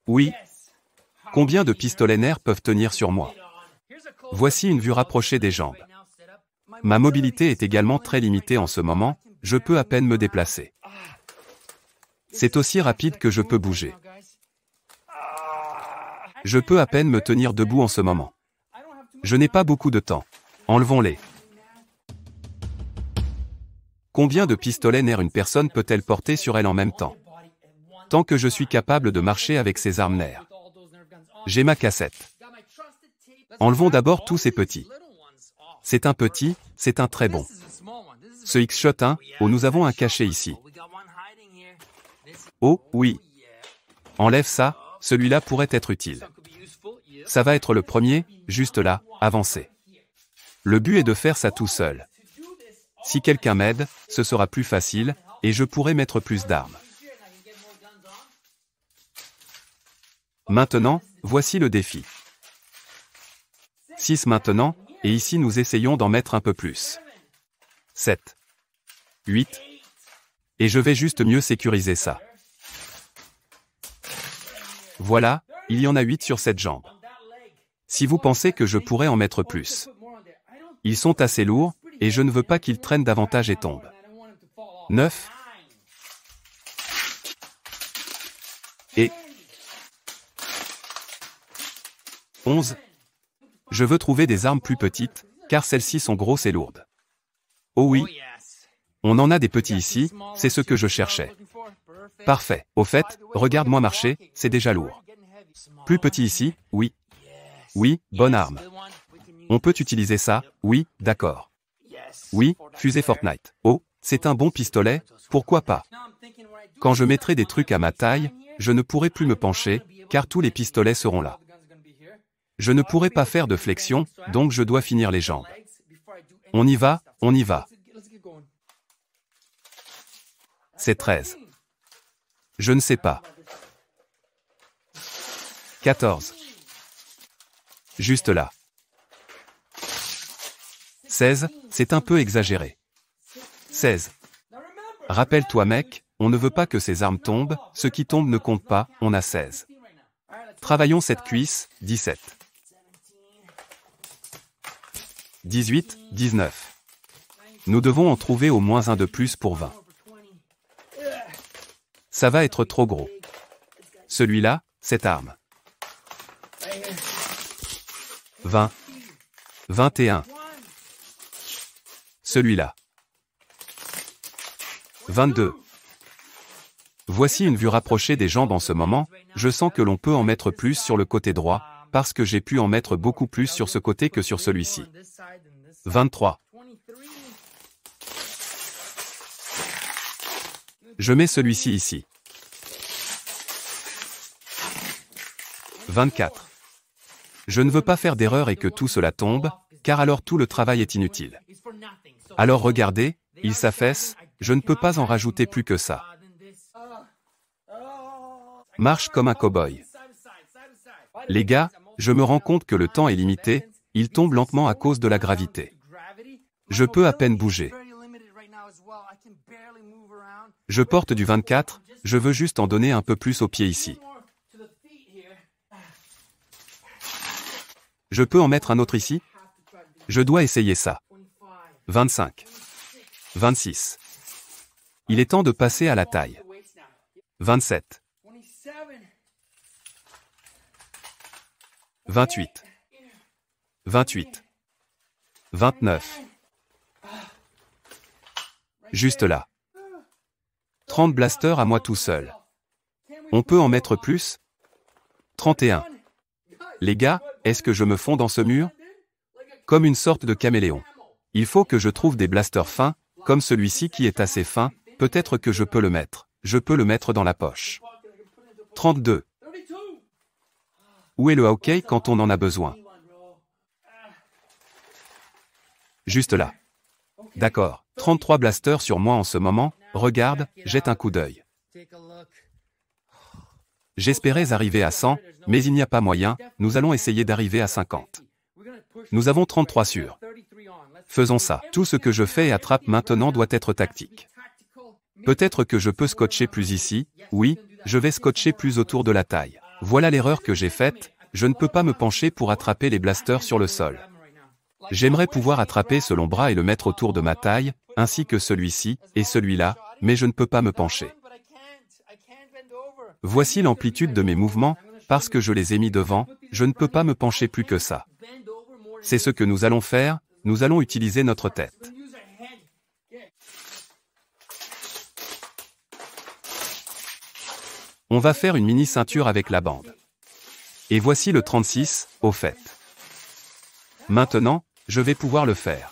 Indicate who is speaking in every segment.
Speaker 1: Oui. Combien de pistolets nerfs peuvent tenir sur moi? Voici une vue rapprochée des jambes. Ma mobilité est également très limitée en ce moment, je peux à peine me déplacer. C'est aussi rapide que je peux bouger. Je peux à peine me tenir debout en ce moment. Je n'ai pas beaucoup de temps. Enlevons-les. Combien de pistolets nerfs une personne peut-elle porter sur elle en même temps? Tant que je suis capable de marcher avec ces armes nerfs. J'ai ma cassette. Enlevons d'abord tous ces petits. C'est un petit, c'est un très bon. Ce X-Shot 1, oh nous avons un cachet ici. Oh, oui. Enlève ça, celui-là pourrait être utile. Ça va être le premier, juste là, avancez. Le but est de faire ça tout seul. Si quelqu'un m'aide, ce sera plus facile, et je pourrai mettre plus d'armes. Maintenant, voici le défi. 6 maintenant, et ici nous essayons d'en mettre un peu plus. 7. 8. Et je vais juste mieux sécuriser ça. Voilà, il y en a 8 sur cette jambe. Si vous pensez que je pourrais en mettre plus. Ils sont assez lourds, et je ne veux pas qu'ils traînent davantage et tombent. 9. Et 11. Je veux trouver des armes plus petites, car celles-ci sont grosses et lourdes. Oh oui. On en a des petits ici, c'est ce que je cherchais. Parfait. Au fait, regarde-moi marcher, c'est déjà lourd. Plus petit ici, oui. Oui, bonne arme. On peut utiliser ça, oui, d'accord. Oui, fusée Fortnite. Oh, c'est un bon pistolet, pourquoi pas? Quand je mettrai des trucs à ma taille, je ne pourrai plus me pencher, car tous les pistolets seront là. Je ne pourrai pas faire de flexion, donc je dois finir les jambes. On y va, on y va. C'est 13. Je ne sais pas. 14. Juste là. 16, c'est un peu exagéré. 16. Rappelle-toi mec, on ne veut pas que ces armes tombent, ce qui tombe ne compte pas, on a 16. Travaillons cette cuisse, 17. 18, 19. Nous devons en trouver au moins un de plus pour 20. Ça va être trop gros. Celui-là, cette arme. 20. 21. Celui-là. 22. Voici une vue rapprochée des jambes en ce moment, je sens que l'on peut en mettre plus sur le côté droit, parce que j'ai pu en mettre beaucoup plus sur ce côté que sur celui-ci. 23. Je mets celui-ci ici. 24. Je ne veux pas faire d'erreur et que tout cela tombe, car alors tout le travail est inutile. Alors regardez, il s'affaisse, je ne peux pas en rajouter plus que ça. Marche comme un cow-boy. Les gars, je me rends compte que le temps est limité, il tombe lentement à cause de la gravité. Je peux à peine bouger. Je porte du 24, je veux juste en donner un peu plus aux pieds ici. Je peux en mettre un autre ici? Je dois essayer ça. 25. 26. Il est temps de passer à la taille. 27. 28. 28. 29. Juste là. 30 blasters à moi tout seul. On peut en mettre plus? 31. Les gars, est-ce que je me fonds dans ce mur? Comme une sorte de caméléon. Il faut que je trouve des blasters fins, comme celui-ci qui est assez fin, peut-être que je peux le mettre. Je peux le mettre dans la poche. 32. Où est le hockey quand on en a besoin? Juste là. D'accord. 33 blasters sur moi en ce moment, regarde, jette un coup d'œil. J'espérais arriver à 100, mais il n'y a pas moyen, nous allons essayer d'arriver à 50. Nous avons 33 sur. Faisons ça. Tout ce que je fais et attrape maintenant doit être tactique. Peut-être que je peux scotcher plus ici, oui, je vais scotcher plus autour de la taille. Voilà l'erreur que j'ai faite, je ne peux pas me pencher pour attraper les blasters sur le sol. J'aimerais pouvoir attraper ce long bras et le mettre autour de ma taille, ainsi que celui-ci, et celui-là, mais je ne peux pas me pencher. Voici l'amplitude de mes mouvements, parce que je les ai mis devant, je ne peux pas me pencher plus que ça. C'est ce que nous allons faire, nous allons utiliser notre tête. On va faire une mini ceinture avec la bande. Et voici le 36, au fait. Maintenant, je vais pouvoir le faire.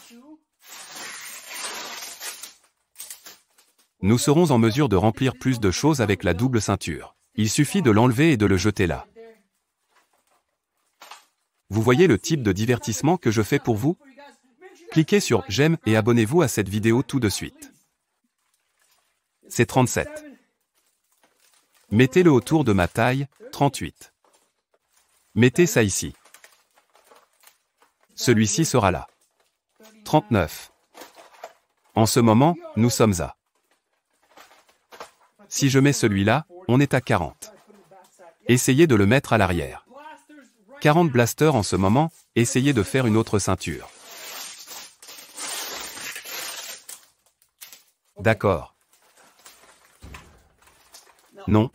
Speaker 1: Nous serons en mesure de remplir plus de choses avec la double ceinture. Il suffit de l'enlever et de le jeter là. Vous voyez le type de divertissement que je fais pour vous? Cliquez sur « J'aime » et abonnez-vous à cette vidéo tout de suite. C'est 37. Mettez-le autour de ma taille, 38. Mettez ça ici. Celui-ci sera là. 39. En ce moment, nous sommes à. Si je mets celui-là, on est à 40. Essayez de le mettre à l'arrière. 40 blasters en ce moment, essayez de faire une autre ceinture. D'accord. Non.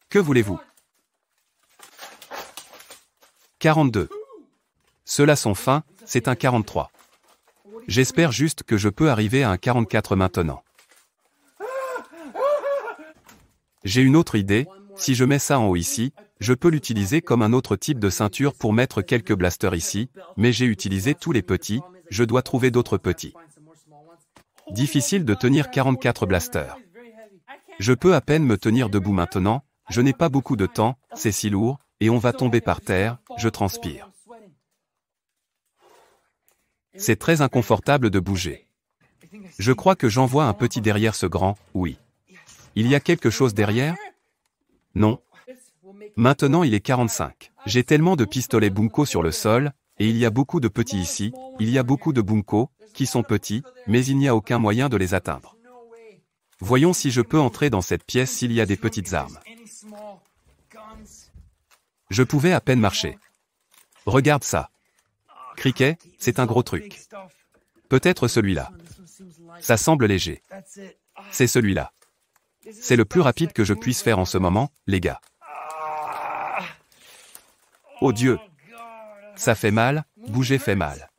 Speaker 1: Que voulez-vous? 42. Ceux-là sont fins, c'est un 43. J'espère juste que je peux arriver à un 44 maintenant. J'ai une autre idée, si je mets ça en haut ici, je peux l'utiliser comme un autre type de ceinture pour mettre quelques blasters ici, mais j'ai utilisé tous les petits, je dois trouver d'autres petits. Difficile de tenir 44 blasters. Je peux à peine me tenir debout maintenant, je n'ai pas beaucoup de temps, c'est si lourd, et on va tomber par terre, je transpire. C'est très inconfortable de bouger. Je crois que j'en vois un petit derrière ce grand, oui. Il y a quelque chose derrière? Non. Maintenant il est 45. J'ai tellement de pistolets Bunko sur le sol, et il y a beaucoup de petits ici, il y a beaucoup de Bunko, qui sont petits, mais il n'y a aucun moyen de les atteindre. Voyons si je peux entrer dans cette pièce s'il y a des petites armes. Je pouvais à peine marcher. Regarde ça. Cricket, c'est un gros truc. Peut-être celui-là. Ça semble léger. C'est celui-là. C'est le plus rapide que je puisse faire en ce moment, les gars. Oh Dieu! Ça fait mal, bouger fait mal.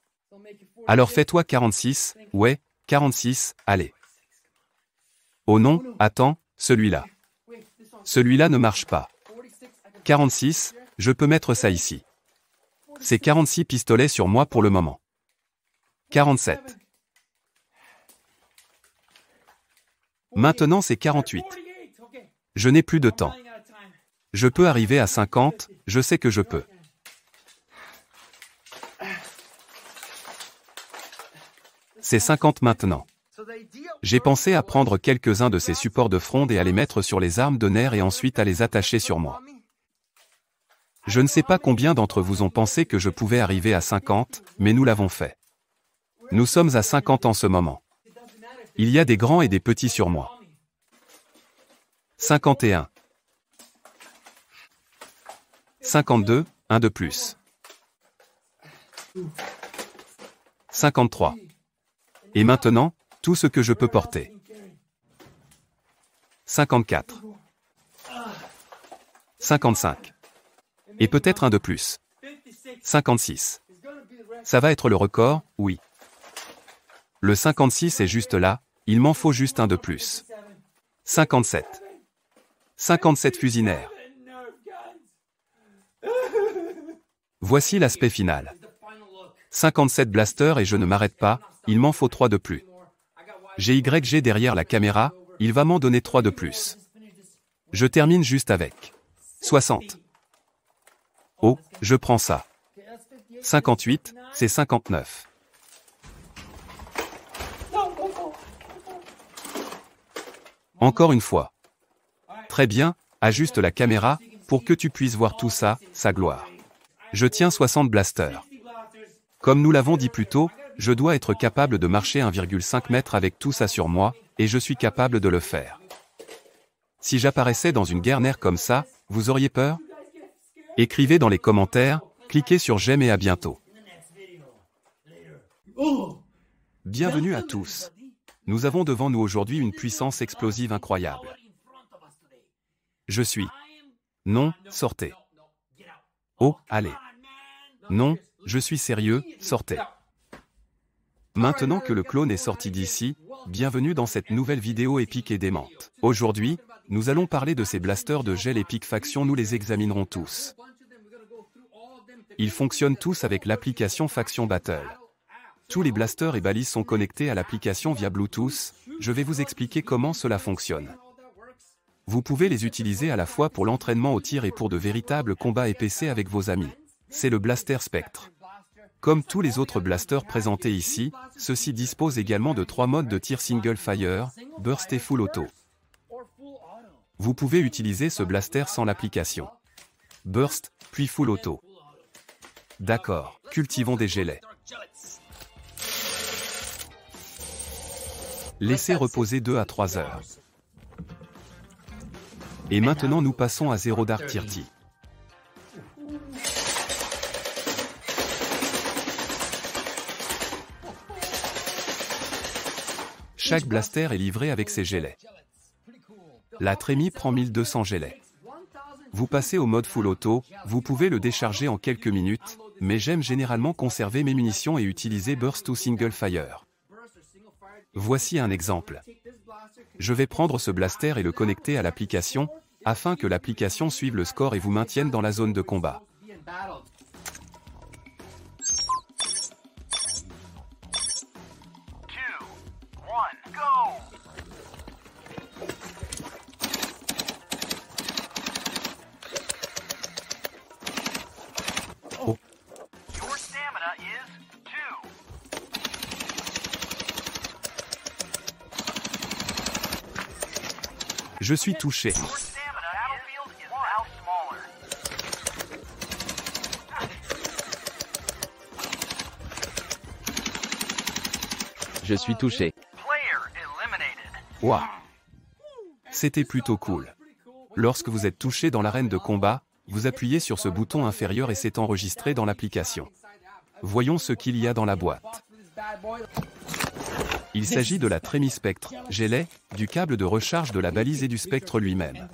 Speaker 1: Alors fais-toi 46, ouais, 46, allez. Oh non, attends, celui-là. Celui-là ne marche pas. 46, je peux mettre ça ici. C'est 46 pistolets sur moi pour le moment. 47. Maintenant c'est 48. Je n'ai plus de temps. Je peux arriver à 50, je sais que je peux. C'est 50 maintenant. J'ai pensé à prendre quelques-uns de ces supports de fronde et à les mettre sur les armes de nerfs et ensuite à les attacher sur moi. Je ne sais pas combien d'entre vous ont pensé que je pouvais arriver à 50, mais nous l'avons fait. Nous sommes à 50 en ce moment. Il y a des grands et des petits sur moi. 51. 52, un de plus. 53. Et maintenant, tout ce que je peux porter. 54. 55. Et peut-être un de plus. 56. Ça va être le record, oui. Le 56 est juste là, il m'en faut juste un de plus. 57. 57 fusinaires. Voici l'aspect final. 57 blasters et je ne m'arrête pas, il m'en faut 3 de plus. J'ai YG derrière la caméra, il va m'en donner 3 de plus. Je termine juste avec 60. Oh, je prends ça. 58, c'est 59. Encore une fois. Très bien, ajuste la caméra, pour que tu puisses voir tout ça, sa gloire. Je tiens 60 blasters. Comme nous l'avons dit plus tôt, je dois être capable de marcher 1,5 m avec tout ça sur moi, et je suis capable de le faire. Si j'apparaissais dans une guerre nerf comme ça, vous auriez peur? Écrivez dans les commentaires, cliquez sur j'aime et à bientôt. Bienvenue à tous. Nous avons devant nous aujourd'hui une puissance explosive incroyable. Je suis. Non, sortez. Oh, allez. Non, je suis sérieux, sortez. Maintenant que le clone est sorti d'ici, bienvenue dans cette nouvelle vidéo épique et démente. Aujourd'hui, nous allons parler de ces blasters de gel épique faction, nous les examinerons tous. Ils fonctionnent tous avec l'application Faction Battle. Tous les blasters et balises sont connectés à l'application via Bluetooth, je vais vous expliquer comment cela fonctionne. Vous pouvez les utiliser à la fois pour l'entraînement au tir et pour de véritables combats EPC avec vos amis. C'est le Blaster Spectre. Comme tous les autres blasters présentés ici, ceux-ci disposent également de 3 modes de tir Single Fire, Burst et Full Auto. Vous pouvez utiliser ce blaster sans l'application. Burst, puis Full Auto. D'accord, cultivons des gelets. Laissez reposer 2 à 3 heures. Et maintenant nous passons à Zero Dark TRT. Chaque blaster est livré avec ses gelets. La Trémie prend 1200 gelets. Vous passez au mode Full Auto, vous pouvez le décharger en quelques minutes, mais j'aime généralement conserver mes munitions et utiliser Burst ou Single Fire. Voici un exemple. Je vais prendre ce blaster et le connecter à l'application, afin que l'application suive le score et vous maintienne dans la zone de combat. Oh. Je suis touché.
Speaker 2: Je suis touché.
Speaker 1: Waouh! C'était plutôt cool. Lorsque vous êtes touché dans l'arène de combat, vous appuyez sur ce bouton inférieur et c'est enregistré dans l'application. Voyons ce qu'il y a dans la boîte. Il s'agit de la Trémie Spectre, gelet, du câble de recharge de la balise et du Spectre lui-même.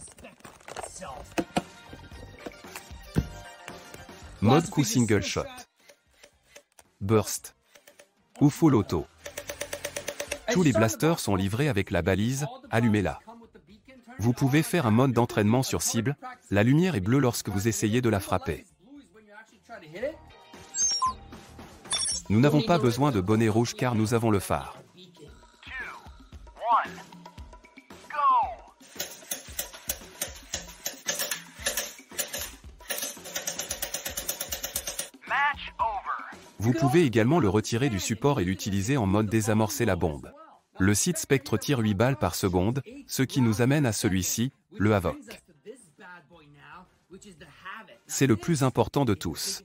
Speaker 1: Mode coup single shot. Burst. Ou Full Auto. Tous les blasters sont livrés avec la balise, allumez-la. Vous pouvez faire un mode d'entraînement sur cible, la lumière est bleue lorsque vous essayez de la frapper. Nous n'avons pas besoin de bonnet rouge car nous avons le phare. Vous pouvez également le retirer du support et l'utiliser en mode désamorcer la bombe. Le site Spectre tire 8 balles par seconde, ce qui nous amène à celui-ci, le Havoc. C'est le plus important de tous.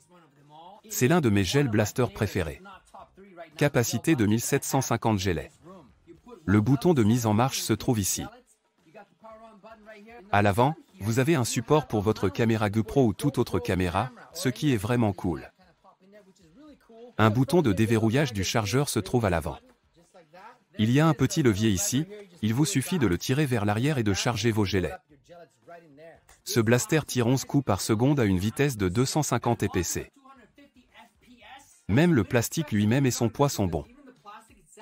Speaker 1: C'est l'un de mes gel blasters préférés. Capacité de 1750 gelets. Le bouton de mise en marche se trouve ici. À l'avant, vous avez un support pour votre caméra GoPro ou toute autre caméra, ce qui est vraiment cool. Un bouton de déverrouillage du chargeur se trouve à l'avant. Il y a un petit levier ici, il vous suffit de le tirer vers l'arrière et de charger vos gelets. Ce blaster tire 11 coups par seconde à une vitesse de 250 ppc. Même le plastique lui-même et son poids sont bons.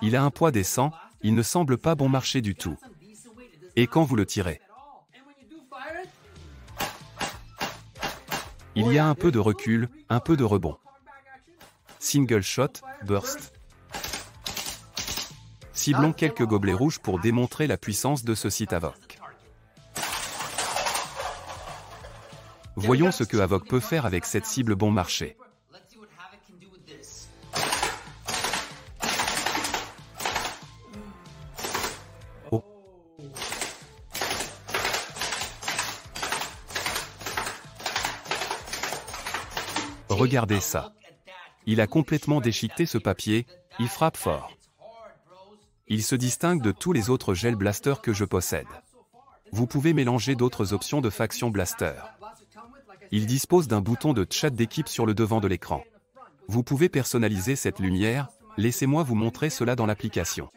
Speaker 1: Il a un poids décent, il ne semble pas bon marché du tout. Et quand vous le tirez, il y a un peu de recul, un peu de rebond. Single shot, burst. Ciblons quelques gobelets rouges pour démontrer la puissance de ce site Havoc. Voyons ce que Havoc peut faire avec cette cible bon marché. Oh. Regardez ça. Il a complètement déchiqueté ce papier, il frappe fort. Il se distingue de tous les autres gel blasters que je possède. Vous pouvez mélanger d'autres options de faction blaster. Il dispose d'un bouton de chat d'équipe sur le devant de l'écran. Vous pouvez personnaliser cette lumière, laissez-moi vous montrer cela dans l'application.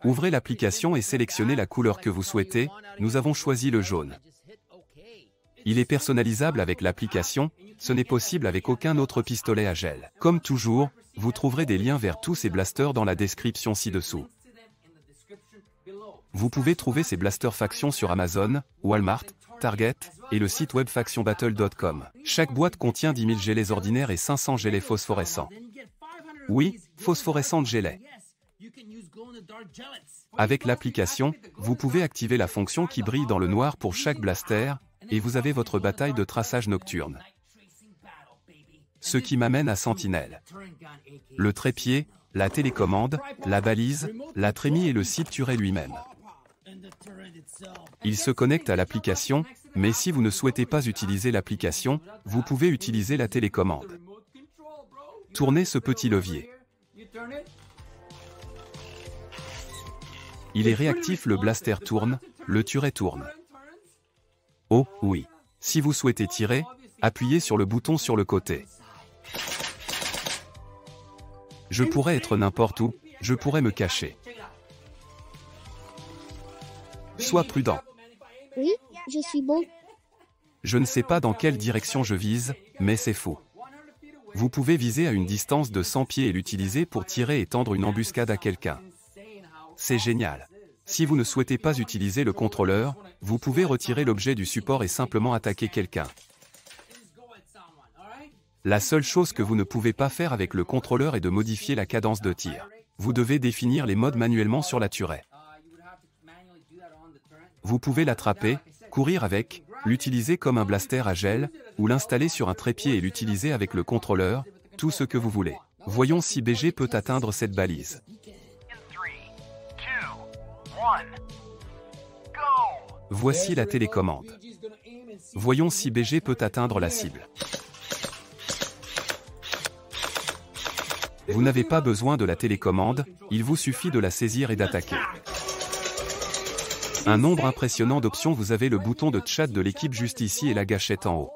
Speaker 1: Ouvrez l'application et sélectionnez la couleur que vous souhaitez, nous avons choisi le jaune. Il est personnalisable avec l'application, ce n'est possible avec aucun autre pistolet à gel. Comme toujours, vous trouverez des liens vers tous ces blasters dans la description ci-dessous. Vous pouvez trouver ces blasters faction sur Amazon, Walmart, Target, et le site web factionbattle.com. Chaque boîte contient 10 000 gélets ordinaires et 500 gélets phosphorescents. Oui, phosphorescentes gélets. Avec l'application, vous pouvez activer la fonction qui brille dans le noir pour chaque blaster, et vous avez votre bataille de traçage nocturne. Ce qui m'amène à Sentinelle. Le trépied, la télécommande, la balise, la trémie et le site turret lui-même. Il se connecte à l'application, mais si vous ne souhaitez pas utiliser l'application, vous pouvez utiliser la télécommande. Tournez ce petit levier. Il est réactif, le blaster tourne, le turret tourne. Oh, oui. Si vous souhaitez tirer, appuyez sur le bouton sur le côté. Je pourrais être n'importe où, je pourrais me cacher. Sois prudent.
Speaker 3: Oui, je suis bon.
Speaker 1: Je ne sais pas dans quelle direction je vise, mais c'est faux. Vous pouvez viser à une distance de 100 pieds et l'utiliser pour tirer et tendre une embuscade à quelqu'un. C'est génial. Si vous ne souhaitez pas utiliser le contrôleur, vous pouvez retirer l'objet du support et simplement attaquer quelqu'un. La seule chose que vous ne pouvez pas faire avec le contrôleur est de modifier la cadence de tir. Vous devez définir les modes manuellement sur la turret. Vous pouvez l'attraper, courir avec, l'utiliser comme un blaster à gel, ou l'installer sur un trépied et l'utiliser avec le contrôleur, tout ce que vous voulez. Voyons si BG peut atteindre cette balise. Voici la télécommande. Voyons si BG peut atteindre la cible. Vous n'avez pas besoin de la télécommande, il vous suffit de la saisir et d'attaquer. Un nombre impressionnant d'options, vous avez le bouton de chat de l'équipe juste ici et la gâchette en haut.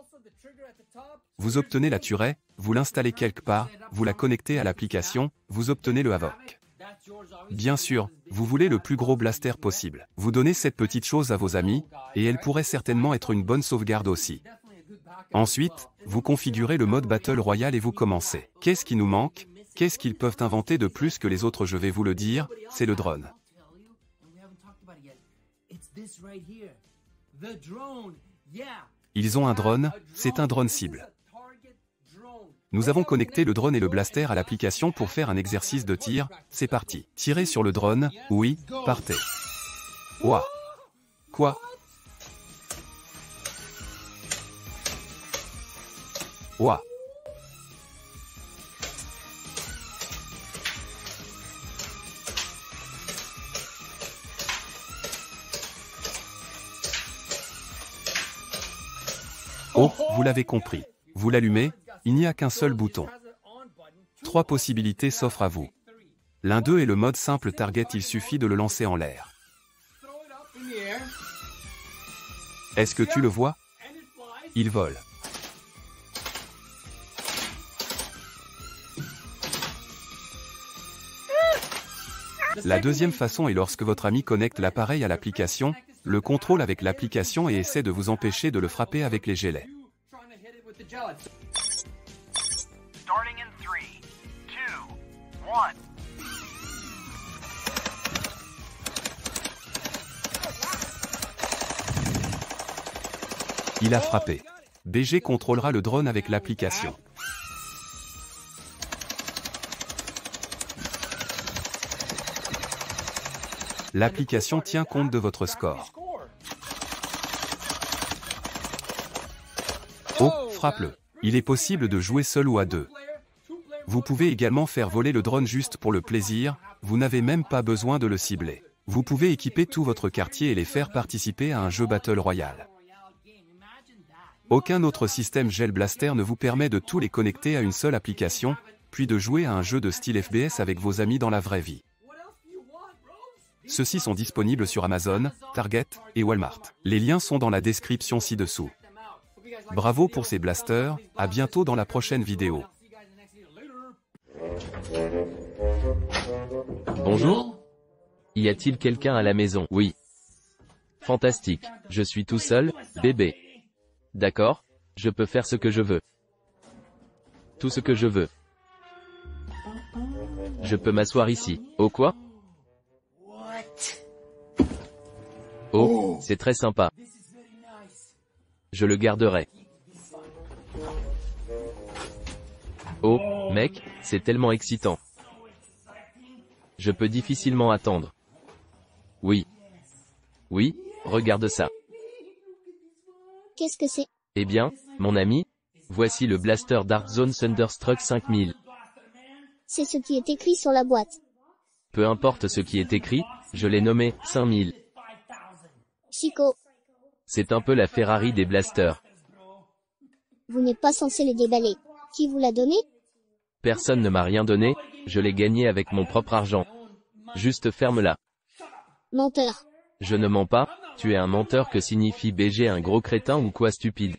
Speaker 1: Vous obtenez la turret, vous l'installez quelque part, vous la connectez à l'application, vous obtenez le Havoc. Bien sûr, vous voulez le plus gros blaster possible. Vous donnez cette petite chose à vos amis, et elle pourrait certainement être une bonne sauvegarde aussi. Ensuite, vous configurez le mode Battle Royale et vous commencez. Qu'est-ce qui nous manque? Qu'est-ce qu'ils peuvent inventer de plus que les autres? Je vais vous le dire, c'est le drone. Ils ont un drone, c'est un drone cible. Nous avons connecté le drone et le blaster à l'application pour faire un exercice de tir, c'est parti. Tirez sur le drone, oui, partez. Ouah. Quoi? Ouah. Oh, vous l'avez compris. Vous l'allumez, il n'y a qu'un seul bouton. 3 possibilités s'offrent à vous. L'un d'eux est le mode simple target, il suffit de le lancer en l'air. Est-ce que tu le vois? Il vole. La deuxième façon est lorsque votre ami connecte l'appareil à l'application, le contrôle avec l'application et essaie de vous empêcher de le frapper avec les gélets. Il a frappé. BG contrôlera le drone avec l'application. L'application tient compte de votre score. Oh, frappe-le. Il est possible de jouer seul ou à deux. Vous pouvez également faire voler le drone juste pour le plaisir, vous n'avez même pas besoin de le cibler. Vous pouvez équiper tout votre quartier et les faire participer à un jeu Battle Royale. Aucun autre système Gel Blaster ne vous permet de tous les connecter à une seule application, puis de jouer à un jeu de style FBS avec vos amis dans la vraie vie. Ceux-ci sont disponibles sur Amazon, Target et Walmart. Les liens sont dans la description ci-dessous. Bravo pour ces blasters, à bientôt dans la prochaine vidéo.
Speaker 2: Bonjour. Y a-t-il quelqu'un à la maison? Oui. Fantastique. Je suis tout seul, bébé. D'accord. Je peux faire ce que je veux. Tout ce que je veux. Je peux m'asseoir ici. Oh quoi? Oh, c'est très sympa. Je le garderai. Oh, mec, c'est tellement excitant. Je peux difficilement attendre. Oui. Oui, regarde ça.
Speaker 3: Qu'est-ce que c'est?
Speaker 2: Eh bien, mon ami, voici le blaster Dark Zone Thunderstruck 5000.
Speaker 3: C'est ce qui est écrit sur la boîte.
Speaker 2: Peu importe ce qui est écrit, je l'ai nommé 5000.
Speaker 3: Chico,
Speaker 2: C'est un peu la Ferrari des blasters.
Speaker 3: vous n'êtes pas censé les déballer. Qui vous l'a donné?
Speaker 2: Personne ne m'a rien donné, je l'ai gagné avec mon propre argent. Juste ferme-la.
Speaker 3: Menteur.
Speaker 2: Je ne mens pas, tu es un menteur. Que signifie BG, un gros crétin ou quoi, stupide?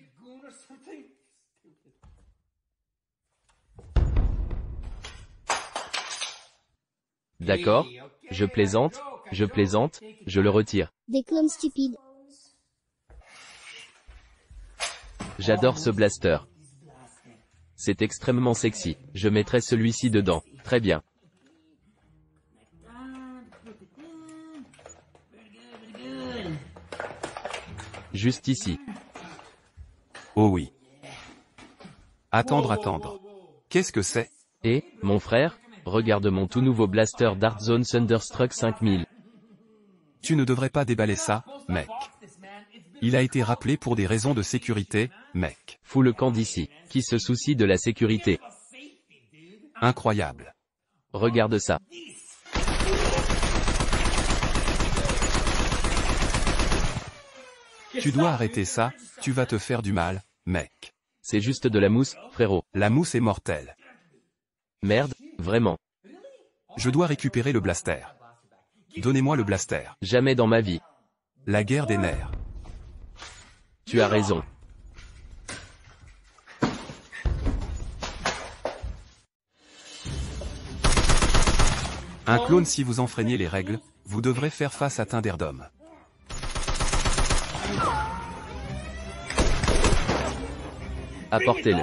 Speaker 2: D'accord, je plaisante, je le retire.
Speaker 3: Des clones stupides.
Speaker 2: J'adore ce blaster. C'est extrêmement sexy, je mettrai celui-ci dedans, très bien. Juste ici.
Speaker 1: Oh oui. Attendre. Qu'est-ce que c'est?
Speaker 2: Et, mon frère, regarde mon tout nouveau blaster Dark Zone Thunderstruck 5000.
Speaker 1: Tu ne devrais pas déballer ça, mec. Il a été rappelé pour des raisons de sécurité, mec.
Speaker 2: Fous le camp d'ici. Qui se soucie de la sécurité?
Speaker 1: Incroyable.
Speaker 2: Regarde ça.
Speaker 1: Tu dois arrêter ça, tu vas te faire du mal, mec.
Speaker 2: C'est juste de la mousse, frérot.
Speaker 1: La mousse est mortelle.
Speaker 2: Merde, vraiment.
Speaker 1: Je dois récupérer le blaster. Donnez-moi le blaster.
Speaker 2: Jamais dans ma vie.
Speaker 1: La guerre des nerfs.
Speaker 2: Tu as raison.
Speaker 1: Un clone, si vous enfreignez les règles, vous devrez faire face à Thunderdome.
Speaker 2: Apportez-le.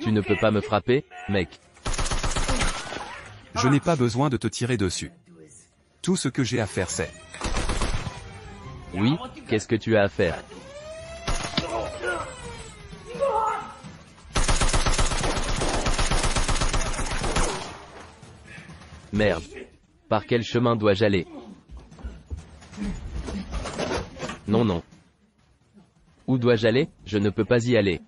Speaker 2: Tu ne peux pas me frapper, mec.
Speaker 1: Je n'ai pas besoin de te tirer dessus. Tout ce que j'ai à faire c'est...
Speaker 2: Oui, qu'est-ce que tu as à faire? Merde. Par quel chemin dois-je aller? Non, non. Où dois-je aller? Je ne peux pas y aller.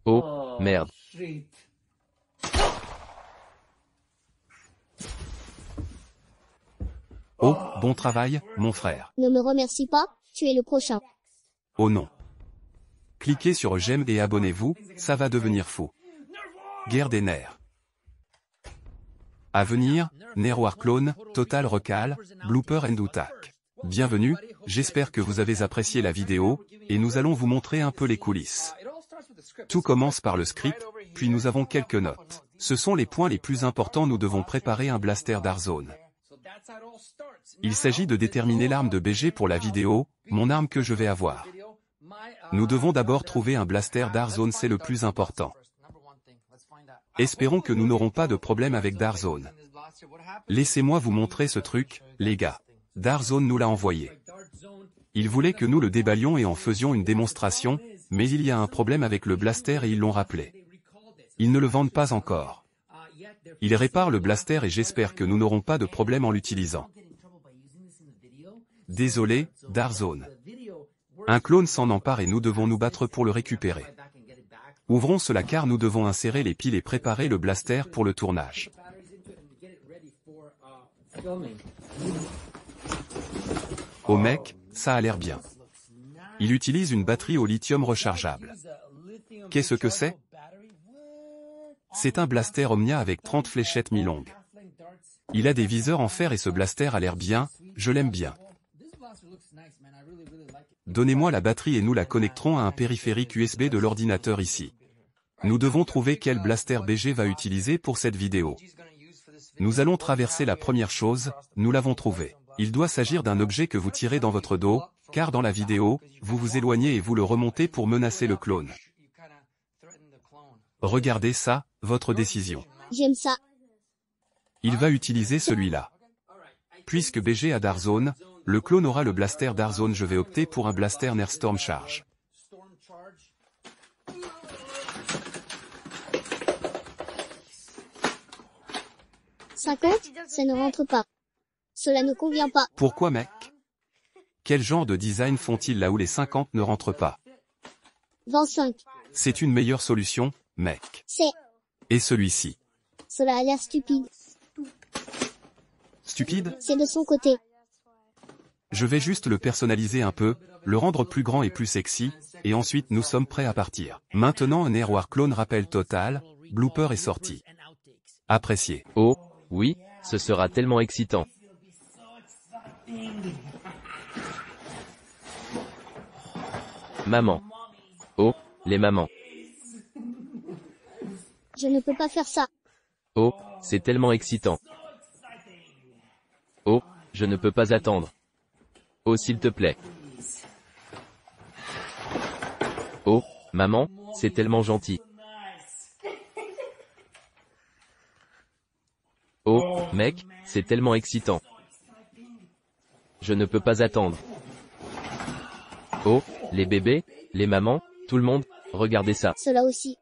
Speaker 2: Oh, merde.
Speaker 1: Oh, bon travail, mon frère.
Speaker 3: Ne me remercie pas, tu es le prochain.
Speaker 1: Oh non. Cliquez sur j'aime et abonnez-vous, ça va devenir fou. Guerre des nerfs. À venir, Nerwar Clone, Total Recall, Blooper and Attack. Bienvenue, j'espère que vous avez apprécié la vidéo, et nous allons vous montrer un peu les coulisses. Tout commence par le script, puis nous avons quelques notes. Ce sont les points les plus importants. Nous devons préparer un blaster Dark Zone. Il s'agit de déterminer l'arme de BG pour la vidéo, mon arme que je vais avoir. Nous devons d'abord trouver un blaster Dark Zone, c'est le plus important. Espérons que nous n'aurons pas de problème avec Dark Zone. Laissez-moi vous montrer ce truc, les gars. Dark Zone nous l'a envoyé. Il voulait que nous le déballions et en faisions une démonstration, mais il y a un problème avec le blaster et ils l'ont rappelé. Ils ne le vendent pas encore. Ils réparent le blaster et j'espère que nous n'aurons pas de problème en l'utilisant. Désolé, Dark Zone. Un clone s'en empare et nous devons nous battre pour le récupérer. Ouvrons cela car nous devons insérer les piles et préparer le blaster pour le tournage. Oh mec, ça a l'air bien. Il utilise une batterie au lithium rechargeable. Qu'est-ce que c'est? C'est un blaster Omnia avec 30 fléchettes mi-longues. Il a des viseurs en fer et ce blaster a l'air bien, je l'aime bien. Donnez-moi la batterie et nous la connecterons à un périphérique USB de l'ordinateur ici. Nous devons trouver quel blaster BG va utiliser pour cette vidéo. Nous allons traverser la première chose, nous l'avons trouvé. Il doit s'agir d'un objet que vous tirez dans votre dos, car dans la vidéo, vous vous éloignez et vous le remontez pour menacer le clone. Regardez ça, votre décision.
Speaker 3: J'aime ça.
Speaker 1: Il va utiliser celui-là. Puisque BG a Darzone, le clone aura le blaster Darzone. Je vais opter pour un blaster Nerstorm Charge.
Speaker 3: Ça compte, ça ne rentre pas. Cela ne convient pas.
Speaker 1: Pourquoi mec? Quel genre de design font-ils là où les 50 ne rentrent pas?
Speaker 3: 25.
Speaker 1: C'est une meilleure solution, mec.
Speaker 3: C'est.
Speaker 1: Et celui-ci?
Speaker 3: Cela a l'air stupide.
Speaker 1: Stupide?
Speaker 3: C'est de son côté.
Speaker 1: Je vais juste le personnaliser un peu, le rendre plus grand et plus sexy, et ensuite nous sommes prêts à partir. Maintenant un Airwar Clone rappel total, blooper est sorti. Apprécié.
Speaker 2: Oh, oui, ce sera tellement excitant. Maman. Oh, les mamans.
Speaker 3: Je ne peux pas faire ça.
Speaker 2: Oh, c'est tellement excitant. Oh, je ne peux pas attendre. Oh, s'il te plaît. Oh, maman, c'est tellement gentil. Oh, mec, c'est tellement excitant. Je ne peux pas attendre. Oh, les bébés, les mamans, tout le monde, regardez ça.
Speaker 3: Cela aussi.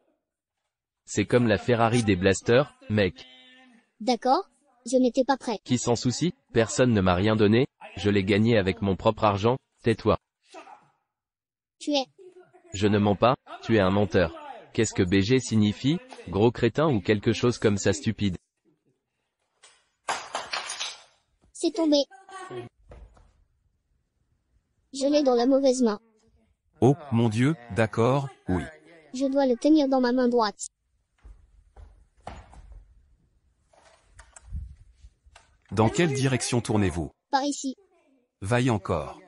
Speaker 2: C'est comme la Ferrari des blasters, mec.
Speaker 3: D'accord, je n'étais pas prêt.
Speaker 2: Qui s'en soucie? Personne ne m'a rien donné, je l'ai gagné avec mon propre argent, tais-toi.
Speaker 3: Tu es.
Speaker 2: Je ne mens pas, tu es un menteur. Qu'est-ce que BG signifie? Gros crétin ou quelque chose comme ça stupide?
Speaker 3: C'est tombé. Je l'ai dans la mauvaise main.
Speaker 1: Oh, mon Dieu, d'accord, oui.
Speaker 3: Je dois le tenir dans ma main droite.
Speaker 1: Dans quelle direction tournez-vous?
Speaker 3: Par ici.
Speaker 1: Vaille encore.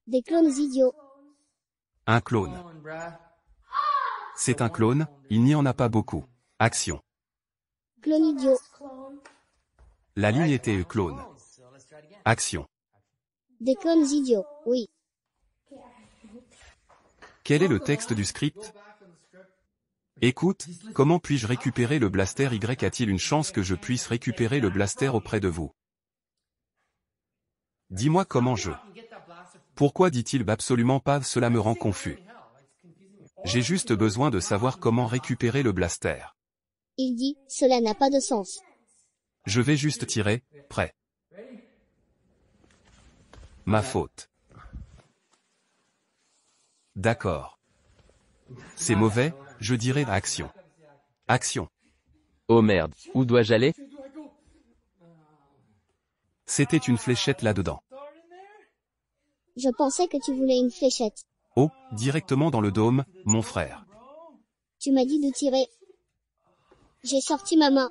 Speaker 3: Des clones idiots.
Speaker 1: Un clone. C'est un clone, il n'y en a pas beaucoup. Action.
Speaker 3: Clone idiot.
Speaker 1: La ligne était clone. Action.
Speaker 3: Des clones idiots, oui.
Speaker 1: Quel est le texte du script? Écoute, comment puis-je récupérer le blaster Y? A-t-il une chance que je puisse récupérer le blaster auprès de vous? Dis-moi comment je... Pourquoi dit-il absolument pas? Cela me rend confus. J'ai juste besoin de savoir comment récupérer le blaster.
Speaker 3: Il dit, cela n'a pas de sens.
Speaker 1: Je vais juste tirer, prêt. Ma faute. D'accord. C'est mauvais, je dirais action. Action.
Speaker 2: Oh merde, où dois-je aller?
Speaker 1: C'était une fléchette là-dedans.
Speaker 3: Je pensais que tu voulais une fléchette.
Speaker 1: Oh, directement dans le dôme, mon frère.
Speaker 3: Tu m'as dit de tirer. J'ai sorti ma main.